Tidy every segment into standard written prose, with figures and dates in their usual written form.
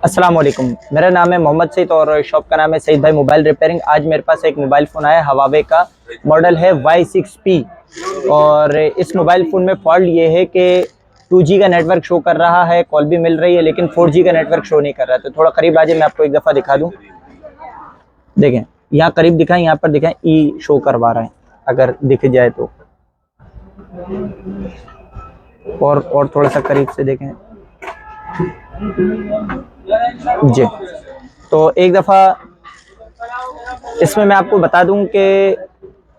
अस्सलाम वालेकुम। मेरा नाम है मोहम्मद सईद और शॉप का नाम है सईद भाई मोबाइल रिपेयरिंग। आज मेरे पास एक मोबाइल फ़ोन आया, हवावे का मॉडल है Y6P। और इस मोबाइल फ़ोन में फॉल्ट ये है कि 2G का नेटवर्क शो कर रहा है, कॉल भी मिल रही है, लेकिन 4G का नेटवर्क शो नहीं कर रहा है। तो थोड़ा करीब आ जाए, मैं आपको एक दफ़ा दिखा दूँ। देखें, यहाँ करीब दिखाएं, यहाँ पर दिखाएं, ई शो करवा रहा है, अगर दिख जाए तो। और थोड़ा सा करीब से देखें जी। तो एक दफ़ा इसमें मैं आपको बता दूं कि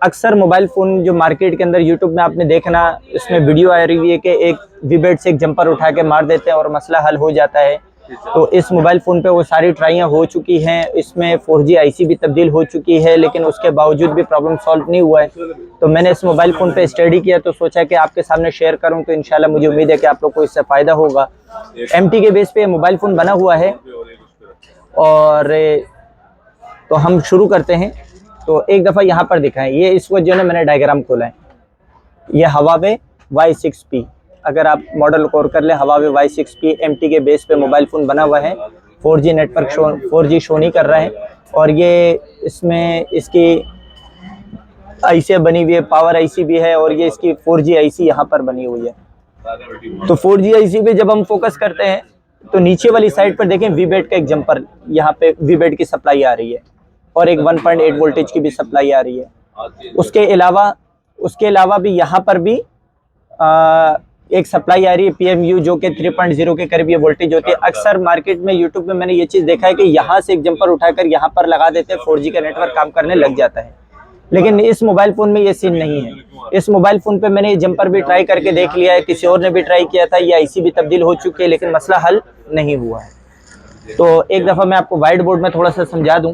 अक्सर मोबाइल फ़ोन जो मार्केट के अंदर यूट्यूब में आपने देखना, इसमें वीडियो आ रही है कि एक वीबेड से एक जंपर उठा के मार देते हैं और मसला हल हो जाता है। तो इस मोबाइल फ़ोन पे वो सारी ट्राइयाँ हो चुकी हैं, इसमें 4G IC भी तब्दील हो चुकी है, लेकिन उसके बावजूद भी प्रॉब्लम सॉल्व नहीं हुआ है। तो मैंने इस मोबाइल फ़ोन पे स्टडी किया, तो सोचा कि आपके सामने शेयर करूं, तो इंशाल्लाह मुझे उम्मीद है कि आप लोग को इससे फ़ायदा होगा। MT के बेस पे मोबाइल फ़ोन बना हुआ है और तो हम शुरू करते हैं। तो एक दफ़ा यहाँ पर दिखाएं, ये इस वक्त जो है मैंने डायग्राम खोला है, ये हवावे Y6P। अगर आप मॉडल कोर कर ले, हवावे Y6P MT के बेस पे मोबाइल फ़ोन बना हुआ है। 4G नेटवर्क 4G शो नहीं कर रहा है। और ये इसमें इसकी IC बनी हुई है, पावर IC भी है, और ये इसकी 4G IC यहाँ पर बनी हुई है। तो 4G IC पे जब हम फोकस करते हैं तो नीचे वाली साइड पर देखें, वीबेड का एक जंपर, यहाँ पे वीबेड की सप्लाई आ रही है और एक 1.8 वोल्टेज की भी सप्लाई आ रही है। उसके अलावा भी यहाँ पर भी एक सप्लाई आ रही है PMU, जो कि 3.0 के करीब ये वोल्टेज होती है। अक्सर मार्केट में यूट्यूब में मैंने ये चीज़ देखा है कि यहाँ से एक जंपर उठाकर यहाँ पर लगा देते हैं, 4G का नेटवर्क काम करने लग जाता है। लेकिन इस मोबाइल फ़ोन में ये सीन नहीं है। इस मोबाइल फ़ोन पे मैंने ये जंपर भी ट्राई करके देख लिया है, किसी और ने भी ट्राई किया था, ये IC भी तब्दील हो चुकी है, लेकिन मसला हल नहीं हुआ है। तो एक दफ़ा मैं आपको वाइट बोर्ड में थोड़ा सा समझा दूं।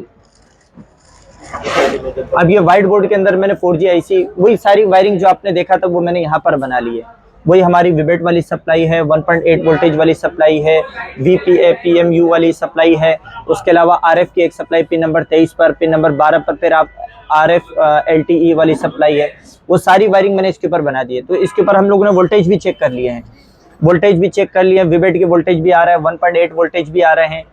अब ये वाइट बोर्ड के अंदर मैंने 4G IC, वही सारी वायरिंग जो आपने देखा था वो मैंने यहाँ पर बना ली है। वही हमारी वीबेड वाली सप्लाई है, 1.8 वोल्टेज वाली सप्लाई है, VPA PMU वाली सप्लाई है। उसके अलावा RF की एक सप्लाई पिन नंबर 23 पर, पिन नंबर 12 पर फिर आप RF LTE वाली सप्लाई है। वो सारी वायरिंग मैंने इसके ऊपर बना दी है। तो इसके ऊपर हम लोगों ने वोल्टेज भी चेक कर लिए हैं, वीबेड के वोल्टेज भी आ रहा है, 1.8 वोल्टेज भी आ रहे हैं,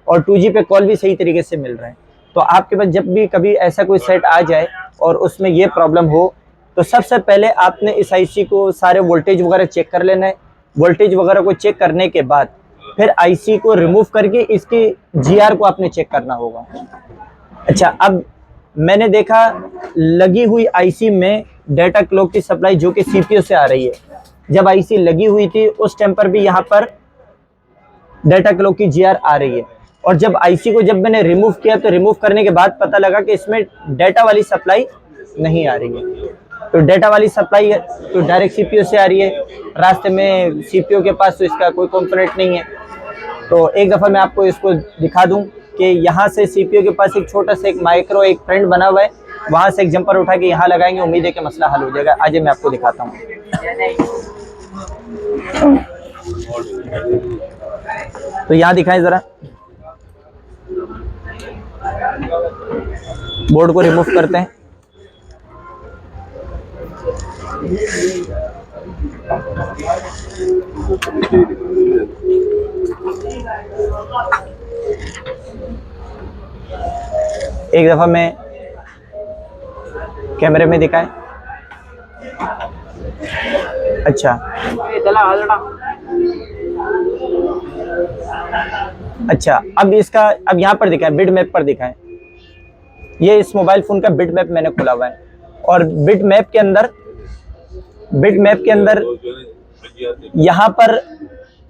और 2G पे कॉल भी सही तरीके से मिल रहे हैं। तो आपके पास जब भी कभी ऐसा कोई सेट आ जाए और उसमें ये प्रॉब्लम हो, तो सबसे पहले आपने इस IC को सारे वोल्टेज वगैरह चेक कर लेना है। वोल्टेज वगैरह को चेक करने के बाद फिर IC को रिमूव करके इसकी GR को आपने चेक करना होगा। अच्छा, अब मैंने देखा लगी हुई IC में डाटा क्लॉक की सप्लाई जो कि CPU से आ रही है। जब IC लगी हुई थी उस टाइम पर भी यहाँ पर डाटा क्लॉक की GR आ रही है, और जब IC को जब मैंने रिमूव किया तो रिमूव करने के बाद पता लगा कि इसमें डाटा वाली सप्लाई नहीं आ रही है। तो डाटा वाली सप्लाई तो डायरेक्ट CPU से आ रही है, रास्ते में CPU के पास तो इसका कोई कंपोनेंट नहीं है। तो एक दफ़ा मैं आपको इसको दिखा दूं कि यहाँ से CPU के पास एक छोटा सा एक माइक्रो एक फ्रेंड बना हुआ है, वहाँ से एक जंपर उठा के यहाँ लगाएंगे, उम्मीद है कि मसला हल हो जाएगा। आज मैं आपको दिखाता हूँ। तो यहाँ दिखाएं ज़रा, बोर्ड को रिमूव करते हैं। एक दफ़ा मैं कैमरे में दिखाएं। अच्छा, अब यहाँ पर दिखाएं, बिट मैप पर दिखाएं। ये इस मोबाइल फ़ोन का बिट मैप मैंने खोला हुआ है, और बिट मैप के अंदर यहाँ पर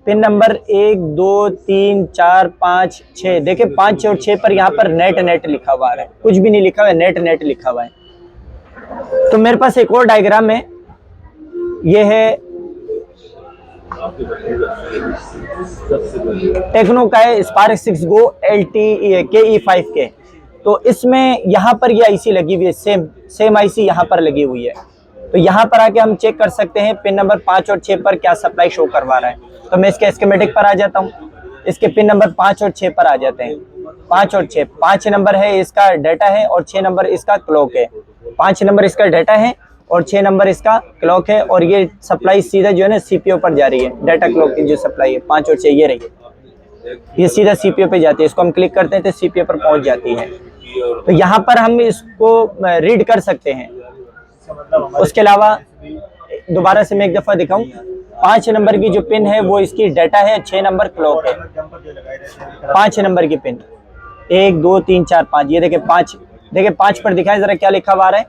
पिन नंबर 1 2 3 4 5 6, देखिए 5 और 6 पर यहाँ पर नेट लिखा हुआ है, कुछ भी नहीं लिखा हुआ है, नेट लिखा हुआ है। तो मेरे पास एक और डायग्राम है, ये है टेक्नो का है, स्पार्क 6 गो LTE KE5K। तो इसमें यहाँ पर ये IC लगी हुई है, सेम IC यहाँ पर लगी हुई है। तो यहाँ पर आके हम चेक कर सकते हैं पिन नंबर 5 और 6 पर क्या सप्लाई शो करवा रहा है। तो मैं इसके स्कीमेटिक पर आ जाता हूँ, इसके पिन नंबर 5 और 6 पर आ जाते हैं। 5 और 6, 5 नंबर है इसका डाटा है और 6 नंबर इसका क्लॉक है। 5 नंबर इसका डाटा है और 6 नंबर इसका क्लॉक है, और ये सप्लाई सीधा जो है ना CPU पर जा रही है, डाटा क्लॉक की जो सप्लाई है 5 और 6 ये रही है। ये सीधा सीपीयू पे जाती है। इसको हम क्लिक करते हैं तो सीपीयू पर पहुंच जाती है। तो यहाँ पर हम इसको रीड कर सकते हैं। उसके अलावा दोबारा से मैं एक दफ़ा दिखाऊं, 5 नंबर की जो पिन है वो इसकी डाटा है, 6 नंबर क्लॉक है। 5 नंबर की पिन 1 2 3 4 5, ये देखिए 5, देखिए 5 पर दिखाए जरा क्या लिखा हुआ आ रहा है,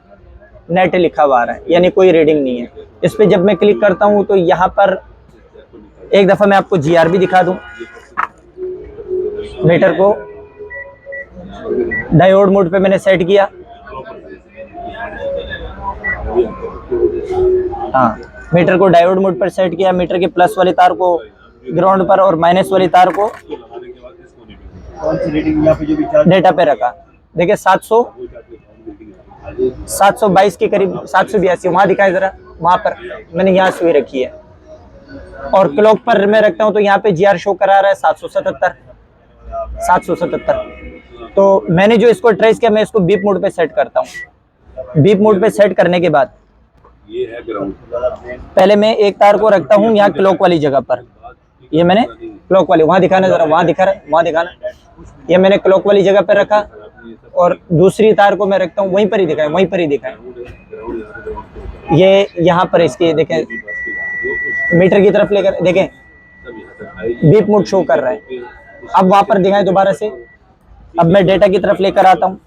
नेट लिखा हुआ आ रहा है, यानी कोई रीडिंग नहीं है। इस पे जब मैं क्लिक करता हूँ तो यहाँ पर एक दफ़ा मैं आपको जीआरबी दिखा दूं। मीटर को डायोड मोड पे मैंने सेट किया। हाँ, मीटर को डायोड मोड पर सेट किया। मीटर के प्लस वाले तार को ग्राउंड पर और माइनस वाली तार को डेटा पे रखा। देखिए 722 के करीब, 782 वहां दिखाए जरा, वहां पर मैंने यहाँ सुई रखी है। और क्लॉक पर मैं रखता हूँ तो यहाँ पे जीआर शो करा रहा है 777। तो मैंने जो इसको ट्रेस किया, मैं इसको बीप मोड पे सेट करता हूँ। बीप मोड पे सेट करने के बाद ये है ग्राउंड। पहले मैं एक तार को रखता हूँ यहाँ क्लॉक वाली जगह पर। ये मैंने क्लॉक वाली, वहां दिखाना जरा, वहां दिखा रहा, वहां दिखाना। ये मैंने क्लॉक वाली जगह पर रखा और दूसरी तार को मैं रखता हूँ वहीं पर ही दिखाए, वहीं पर ही दिखाए। ये यहाँ पर इसके देखें, मीटर की तरफ लेकर देखें, बीप मोड शो कर रहा है। अब वहां पर दिखाएं दोबारा से। अब मैं डेटा की तरफ लेकर आता हूँ,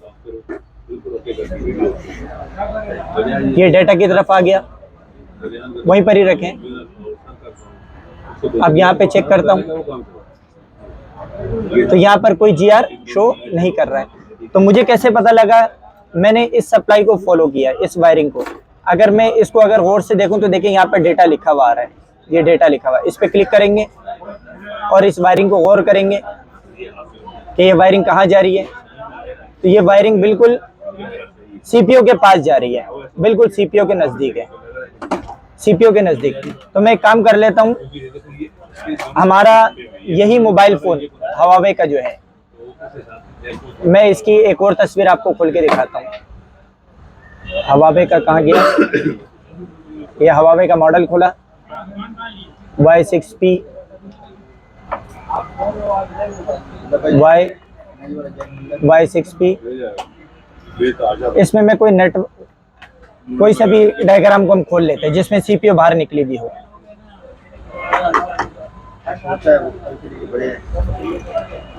ये डेटा की तरफ आ गया, वहीं पर ही रखें। अब यहाँ पे चेक करता हूँ तो यहाँ पर कोई जीआर शो नहीं कर रहा है। तो मुझे कैसे पता लगा? मैंने इस सप्लाई को फॉलो किया, इस वायरिंग को। अगर मैं इसको अगर गौर से देखूं तो देखिए यहाँ पर डेटा लिखा हुआ आ रहा है, ये डेटा लिखा हुआ है। इस पर क्लिक करेंगे और इस वायरिंग को गौर करेंगे कि ये वायरिंग कहाँ जा रही है। तो ये वायरिंग बिल्कुल सीपीयू के पास जा रही है, बिल्कुल सीपीयू के नज़दीक है, सीपीयू के नज़दीक। तो मैं एक काम कर लेता हूँ, हमारा यही मोबाइल फ़ोन हवावे का जो है, मैं इसकी एक और तस्वीर आपको खोल के दिखाता हूँ। हवावे का कहाँ गया? ये हवावे का मॉडल खोला, Y6P Y6P। इसमें मैं कोई नेट, कोई सा भी डायग्राम को हम खोल लेते हैं जिसमें सीपीयू बाहर निकली भी हो।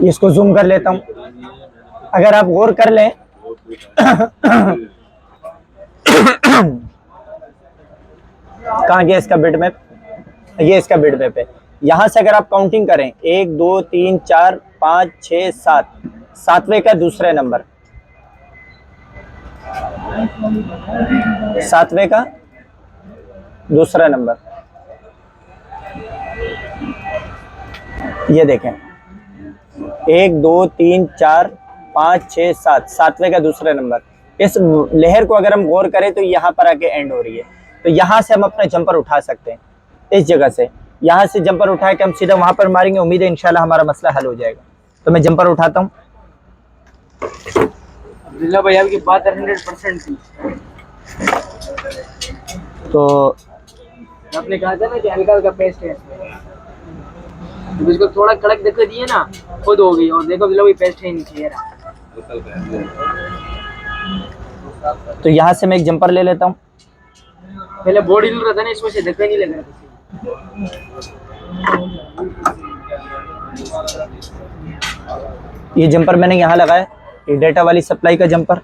इसको जूम कर लेता हूं। अगर आप गौर कर लें कहाँ गया इसका बिट मैप? ये इसका बिट मैप है। यहाँ से अगर आप काउंटिंग करें 1 2 3 4 5 6 7, 7वें का दूसरा नंबर, 7वें का दूसरा नंबर, ये देखें 1 2 3 4 5 6 7, 7वें का दूसरा नंबर। इस लहर को अगर हम गौर करें तो यहाँ पर आके एंड हो रही है। तो यहाँ से हम अपना जंपर उठा सकते हैं, इस जगह से। यहाँ से जंपर उठा के हम सीधा वहां पर मारेंगे। उम्मीद है इंशाल्लाह हमारा मसला हल हो जाएगा। तो मैं जंपर उठाता हूँ। अब्दुल्ला भाई आपकी बात 100% थी। तो आपने कहा था ना कि हल्का हल्का पेस्ट है, तो इसको थोड़ा कड़क देखो दिए ना, खुद हो गई। और देखो अब्दुल्ला भाई पेस्ट है नीचे यार। तो यहाँ से मैं एक जंपर ले लेता हूँ। पहले बोर्ड हिल रहा था ना, इसमें से धक्का नहीं लग रहा था। ये जंपर मैंने यहाँ लगाया, ये डेटा वाली सप्लाई का जंपर,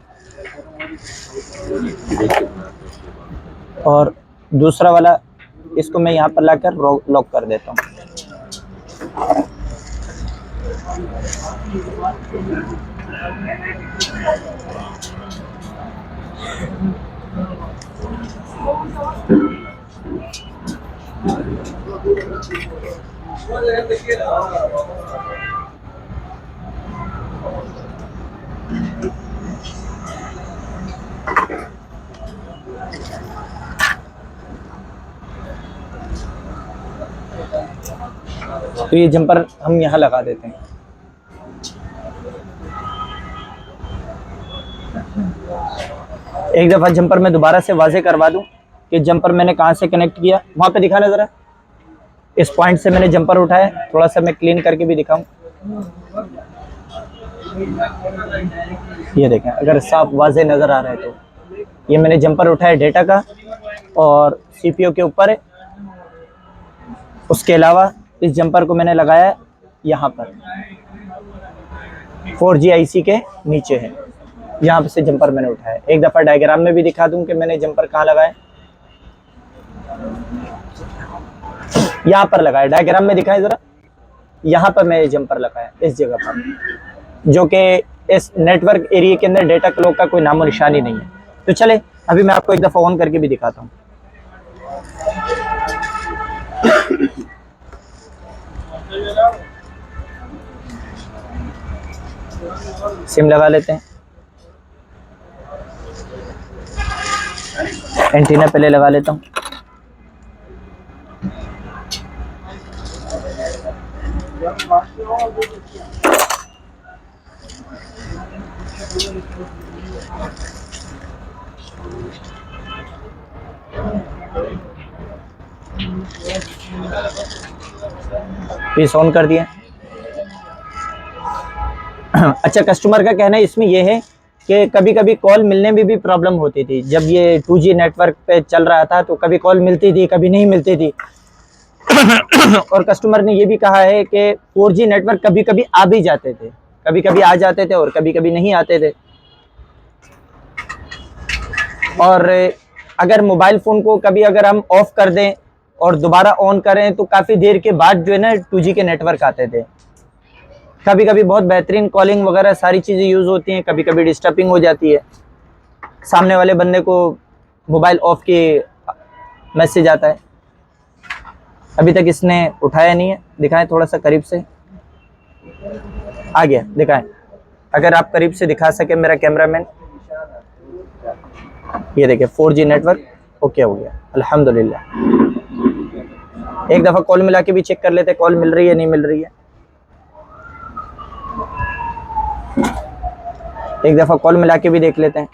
और दूसरा वाला इसको मैं यहाँ पर लाकर लॉक कर देता हूँ। तो ये जंपर हम यहाँ लगा देते हैं। एक दफ़ा जंपर मैं दोबारा से वाज़े करवा दूं कि जंपर मैंने कहाँ से कनेक्ट किया। वहाँ पे दिखाना ज़रा, इस पॉइंट से मैंने जंपर उठाया। थोड़ा सा मैं क्लीन करके भी दिखाऊं। ये देखें, अगर साफ वाजे नज़र आ रहा है तो ये मैंने जंपर उठाया डेटा का और सीपीयू के ऊपर है। उसके अलावा इस जंपर को मैंने लगाया यहाँ पर 4G IC के नीचे है, यहाँ पे से जंपर मैंने उठाया। एक दफ़ा डायग्राम में भी दिखा दूं कि मैंने जंपर कहाँ लगाया। यहाँ पर लगाया, डायग्राम में दिखाएं ज़रा। यहाँ पर मैं जंपर लगाया इस जगह पर, जो कि इस नेटवर्क एरिया के अंदर डेटा क्लॉक का कोई नामो निशान ही नहीं है। तो चले अभी मैं आपको एक दफ़ा ऑन करके भी दिखाता हूँ। सिम लगा लेते हैं, एंटीना पहले लगा लेता हूँ। पीस ऑन कर दिया। अच्छा, कस्टमर का कहना है इसमें यह है कि कभी कभी कॉल मिलने में भी प्रॉब्लम होती थी। जब ये 2G नेटवर्क पे चल रहा था तो कभी कॉल मिलती थी, कभी नहीं मिलती थी। और कस्टमर ने ये भी कहा है कि 4G नेटवर्क कभी कभी आ भी जाते थे, कभी कभी आ जाते थे और कभी कभी नहीं आते थे। और अगर मोबाइल फ़ोन को कभी अगर हम ऑफ़ कर दें और दोबारा ऑन करें तो काफ़ी देर के बाद जो है ना 2G के नेटवर्क आते थे। कभी कभी बहुत बेहतरीन कॉलिंग वगैरह सारी चीज़ें यूज़ होती हैं, कभी कभी डिस्टर्बिंग हो जाती है। सामने वाले बंदे को मोबाइल ऑफ के मैसेज आता है। अभी तक इसने उठाया नहीं है, दिखाएं थोड़ा सा करीब से। आ गया, दिखाएं। अगर आप करीब से दिखा सके मेरा कैमरामैन। ये देखिए 4G नेटवर्क ओके हो गया, अल्हम्दुलिल्लाह। एक दफ़ा कॉल मिला के भी चेक कर लेते, कॉल मिल रही है नहीं मिल रही है। एक दफ़ा कॉल मिला के भी देख लेते हैं।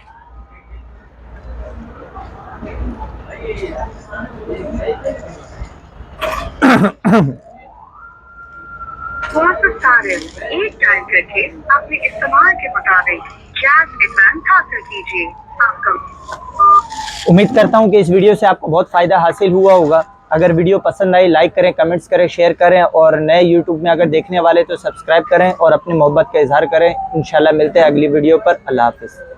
एक टाइम करके अपने इस्तेमाल के मुताबिक गैस एडवांस हासिल कीजिए। आपका उम्मीद करता हूं कि इस वीडियो से आपको बहुत फ़ायदा हासिल हुआ होगा। अगर वीडियो पसंद आई लाइक करें, कमेंट्स करें, शेयर करें और नए यूट्यूब में अगर देखने वाले तो सब्सक्राइब करें और अपनी मोहब्बत का इजहार करें। इंशाल्लाह मिलते हैं अगली वीडियो पर। अल्लाह हाफ़िज़।